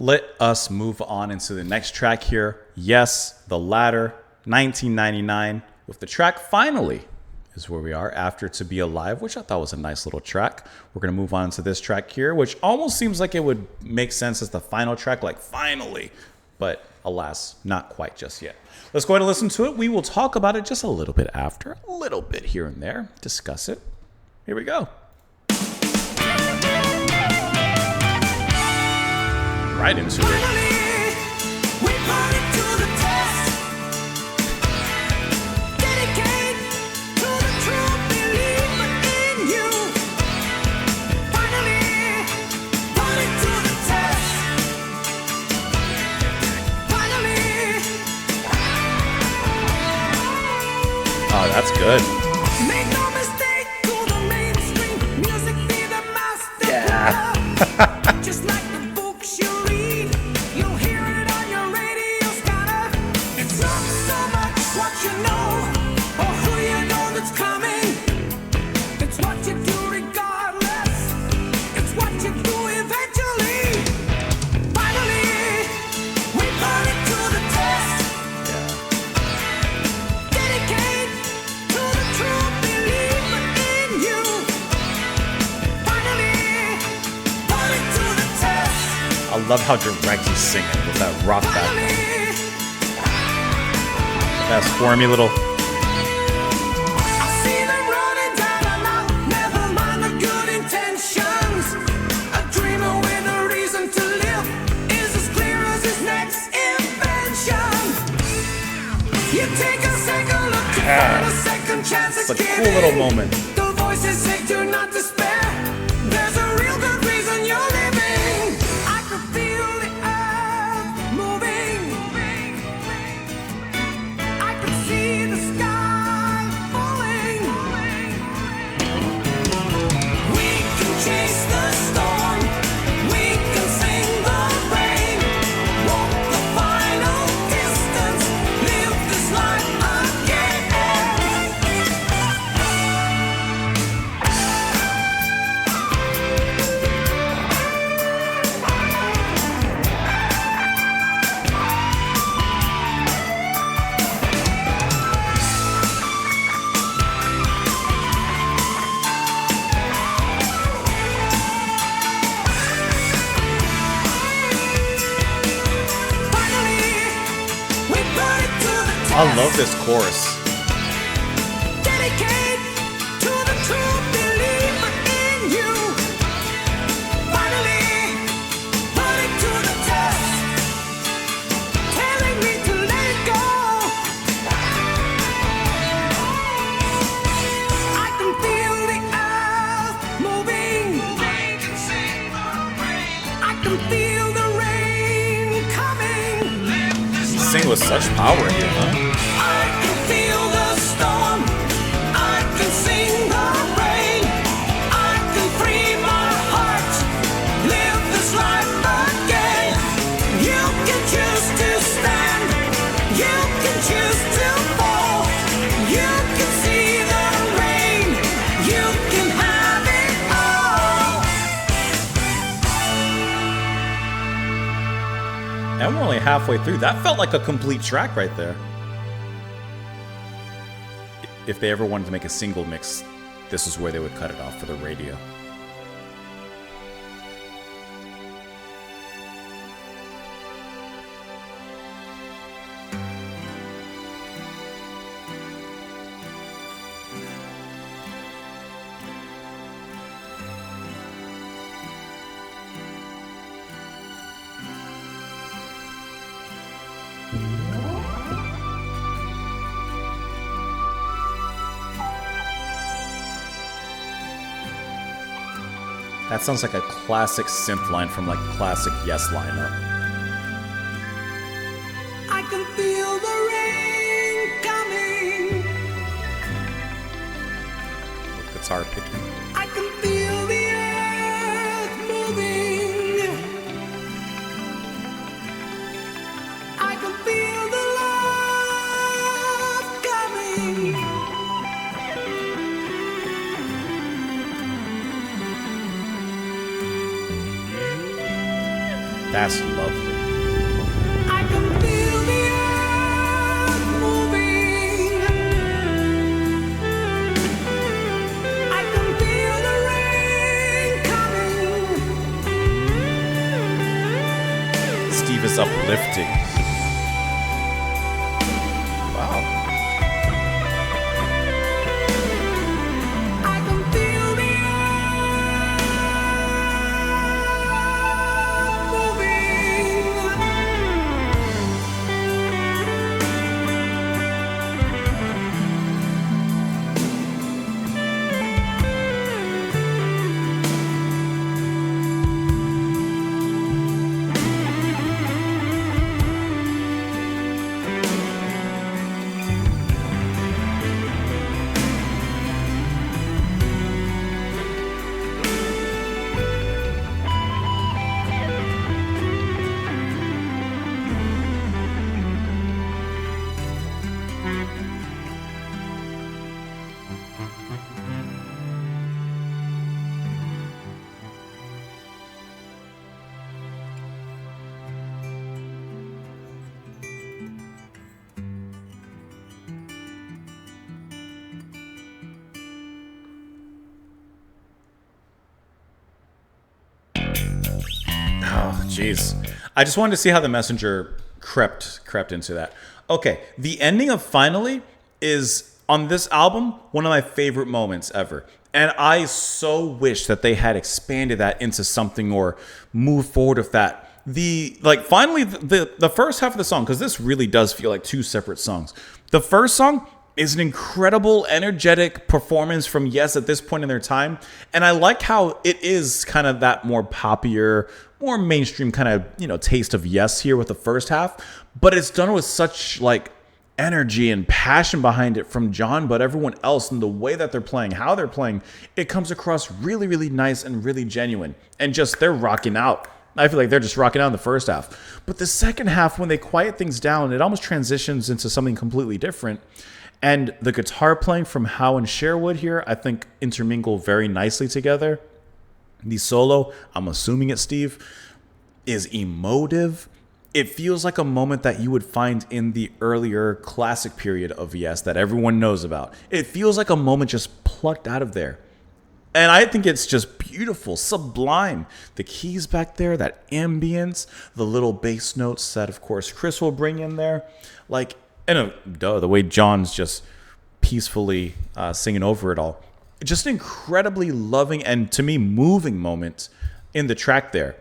Let us move on into the next track here. Yes, The Ladder, 1999, with the track Finally is where we are after To Be Alive, which I thought was a nice little track. We're going to move on to this track here, which almost seems like it would make sense as the final track, like finally, but alas, not quite just yet. Let's go ahead and listen to it. We will talk about it just a little bit after, a little bit here and there, discuss it. Here we go. Right into it. Oh, that's good. Yeah. Just like the books you read, you'll hear it on your radio scanner. It's not so much what you know or who you know that's coming. It's what you do regardless. It's what you do eventually. Finally, we put it to the test. Dedicate to the true believer in you. Finally, put it to the test. I love how direct he's singing with that rock background. That squirmy little. I see them running down and out, never mind the good intentions. A dreamer with a reason to live is as clear as his next invention. You take a second look to find a second chance It's a again. cool little moment. The voices say do not despair. There's a real good reason you're living. I can feel the earth moving. I can see the sky falling. We can chase the storm. We can sing the rain. Walk the final distance. Live this life again. I love this chorus. Dedicate to the true believer in you. Finally, put it to the test. Telling me to let it go. I can feel the earth moving. I can see the rain. I can feel the rain coming. You sing with such power here, huh? I can feel the storm. I can sing the rain. I can free my heart. Live this life again. You can choose to stand. You can choose to fall. You can see the rain. You can have it all. And we're only halfway through. That felt like a complete track right there. If they ever wanted to make a single mix, this is where they would cut it off for the radio. That sounds like a classic synth line from like classic Yes lineup. I can feel the rain coming. With guitar picking. I can feel the earth moving. I can feel the love coming. That's That's lovely. I can feel the earth moving. I can feel the rain coming. Steve is uplifting. Wow. I can feel the earth Oh, jeez. I just wanted to see how the messenger crept into that. Okay, the ending of Finally is, on this album, one of my favorite moments ever. And I so wish that they had expanded that into something or moved forward with that. Finally, the first half of the song, because this really does feel like two separate songs. The first song is an incredible, energetic performance from Yes at this point in their time. And I like how it is kind of that more poppier, more mainstream kind of, taste of Yes here with the first half. But it's done with such energy and passion behind it from John, but everyone else, and the way that they're playing, how they're playing, it comes across really, really nice and really genuine. And just, they're rocking out. I feel like they're just rocking out in the first half. But the second half, when they quiet things down, it almost transitions into something completely different. And the guitar playing from Howe and Sherwood here, I think, intermingle very nicely together. The solo, I'm assuming it's Steve, is emotive. It feels like a moment that you would find in the earlier classic period of Yes that everyone knows about. It feels like a moment just plucked out of there. And I think it's just beautiful, sublime. The keys back there, that ambience, the little bass notes that, of course, Chris will bring in there. The way John's just peacefully singing over it all. Just an incredibly loving and, to me, moving moment in the track there.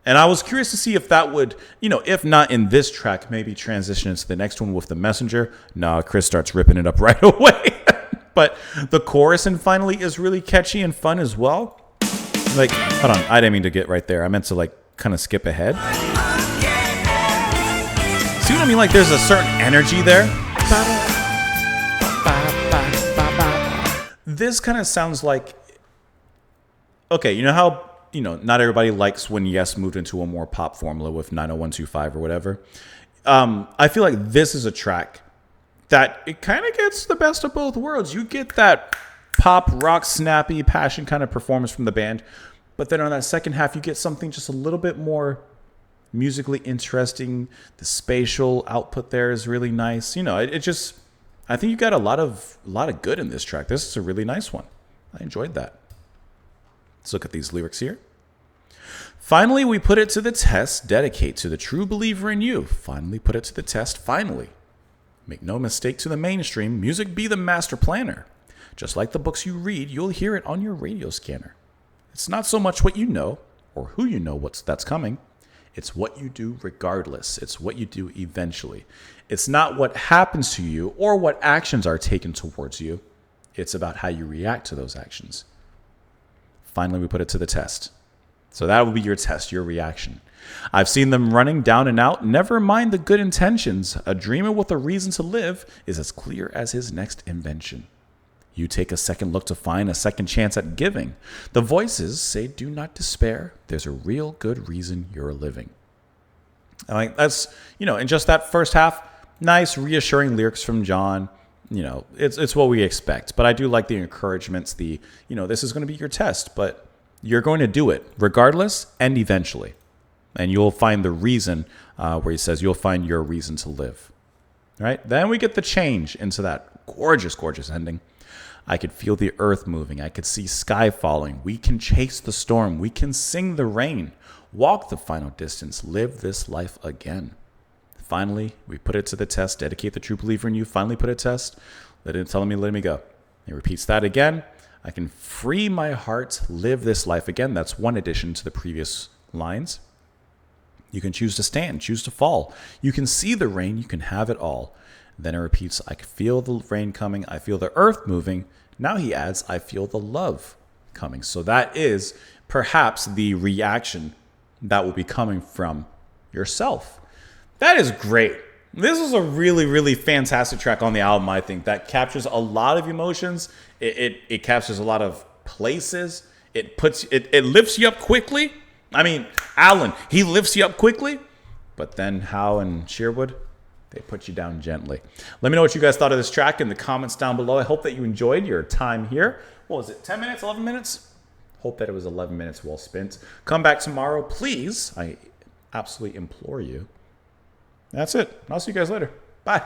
And I was curious to see if that would, if not in this track, maybe transition into the next one with the messenger. No, Chris starts ripping it up right away. But the chorus in Finally is really catchy and fun as well. Hold on, I didn't mean to get right there. I meant to kind of skip ahead. See what I mean? There's a certain energy there. This kind of sounds like, okay, you know how, not everybody likes when Yes moved into a more pop formula with 90125 or whatever. I feel like this is a track that it kind of gets the best of both worlds. You get that pop, rock, snappy, passion kind of performance from the band. But then on that second half, you get something just a little bit more musically interesting. The spatial output there is really nice. I think you got a lot of good in this track. This is a really nice one. I enjoyed that. Let's look at these lyrics here. Finally, we put it to the test. Dedicate to the true believer in you. Finally put it to the test. Finally. Make no mistake to the mainstream. Music be the master planner. Just like the books you read, you'll hear it on your radio scanner. It's not so much what you know or who you know that's coming. It's what you do regardless. It's what you do eventually. It's not what happens to you or what actions are taken towards you. It's about how you react to those actions. Finally, we put it to the test. So that will be your test, your reaction. I've seen them running down and out. Never mind the good intentions. A dreamer with a reason to live is as clear as his next invention. You take a second look to find a second chance at giving. The voices say, do not despair. There's a real good reason you're living. That's, in just that first half, nice, reassuring lyrics from John. It's what we expect. But I do like the encouragements, this is going to be your test, but you're going to do it regardless and eventually. and you'll find the reason where he says you'll find your reason to live. Right? Then we get the change into that gorgeous, gorgeous ending. I could feel the earth moving. I could see sky falling. We can chase the storm. We can sing the rain. Walk the final distance. Live this life again. Finally, we put it to the test. Dedicate the true believer in you. Finally put it to test. Let me go. He repeats that again. I can free my heart. Live this life again. That's one addition to the previous lines. You can choose to stand, choose to fall. You can see the rain, you can have it all. Then it repeats, I can feel the rain coming, I feel the earth moving. Now he adds, I feel the love coming. So that is perhaps the reaction that will be coming from yourself. That is great. This is a really, really fantastic track on the album, I think, that captures a lot of emotions. It captures a lot of places. It lifts you up quickly. I mean, Alan, he lifts you up quickly, but then Howe and Sherwood, they put you down gently. Let me know what you guys thought of this track in the comments down below. I hope that you enjoyed your time here. What was it, 10 minutes, 11 minutes? Hope that it was 11 minutes well spent. Come back tomorrow, please. I absolutely implore you. That's it. I'll see you guys later. Bye.